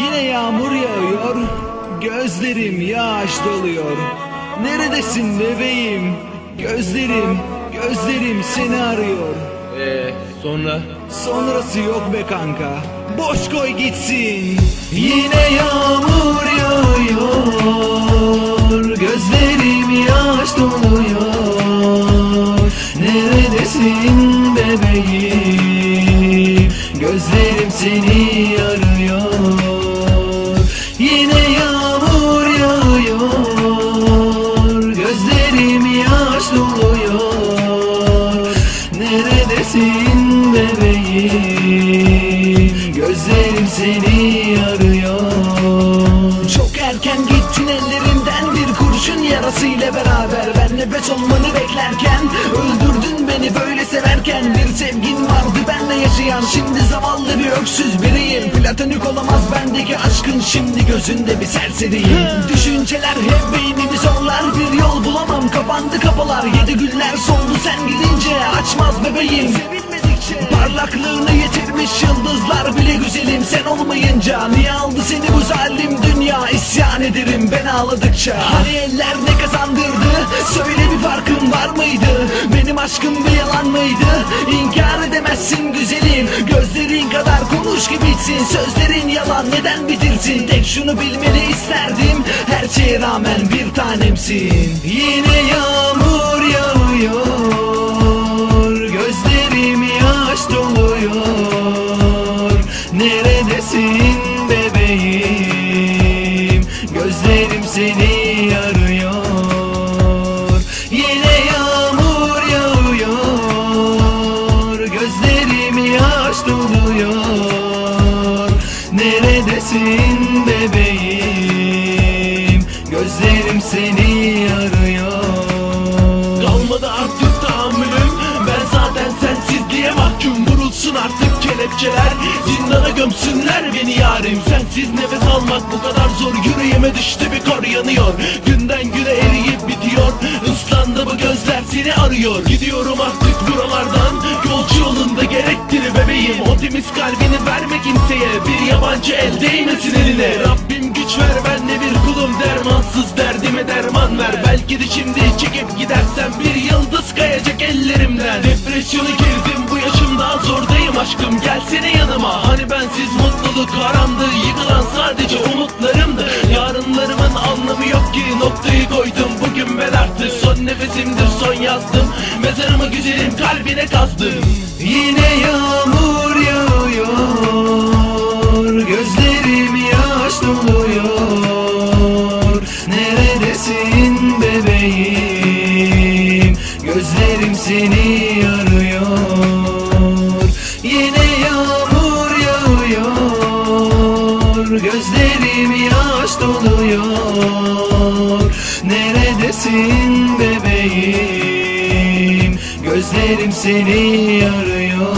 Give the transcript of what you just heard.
Yine yağmur yağıyor, gözlerim yaş doluyor. Neredesin bebeğim? Gözlerim seni arıyor. Sonra? Sonrası yok be kanka, boş koy gitsin. Yine yağmur yağıyor, gözlerim yaş doluyor. Neredesin bebeğim? Gözlerim seni arıyor. Yine yağmur yağıyor, gözlerim yaş doluyor. Neredesin bebeğim? Gözlerim seni arıyor. Çok erken gittin, ellerinden bir kurşun yarasıyla beraber. Ben nefes olmanı beklerken öldürdün beni böyle severken. Bir sevgin vardı benle yaşayan, şimdi zavallı bir öksüz biriyim. Platonik olamaz bendeki aşkın, şimdi gözünde bir serseriyim. Düşünceler hep beynimi zorlar, bir yol bulamam, kapandı kapılar. 7 günler soldu sen gidince, açmaz bebeğim sevilmedikçe. Parlaklığını yitirmiş yıldızlar bile güzelim sen olmayınca. Niye aldı seni bu zalim dünya, isyan ederim ben ağladıkça. Hani eller ne kazandırdı, söyle bir farkın var mıydı? Benim aşkım bir yalan mıydı? İnkar edemezsin güzelim, gözlerin kadar konuş ki bitsin. Sözlerin yalan neden bitirsin? Tek şunu bilmeni isterdim, her şeye rağmen bir tanemsin. Yine yağmur yağıyor, gözlerim yaş doluyor. Neredesin bebeğim? Gözlerim seni arıyor. Yine yağmur yağıyor, gözlerim yaş doluyor. Neredesin bebeğim? Gözlerim seni arıyor. Kalmadı artık tahammülüm, ben zaten sensizliğe mahkum. Vurulsun artık kelepçeler, zindana gömsünler beni yarim. Sensiz nefes almak bu kadar zor, yüreğime düştü bir kor yanıyor. Günden güne eriyip bitiyor, ıslandı bu gözler seni arıyor. Gidiyorum artık buralardan, yolcu yolunda gerektir bebeğim. O temiz kalbini verme kimseye, bir yabancı el değmesin eline. Rabbim güç ver, ben de bir kulum, dermansız derdime derman ver. Belki de şimdi çekip gidersem bir yıldız kayacak ellerimden. Depresyona girdim bu yaşımda, zordayım aşkım gelsene yanıma. Hani bensiz mutluluk haramdı, yıkılan sadece umutlarımdı. Yarınlarımın anlamı yok ki, noktayı koydum bugün ben artık. Son nefesimdir son yazdım, mezarımı güzelim kalbine kazdım. Yine yağmur yağıyor, gözlerim yaş doluyor. Neredesin bebeğim? Gözlerim seni arıyor. Yine yağmur yağıyor, gözlerim yaş doluyor. Neredesin bebeğim? Gözlerim seni arıyor.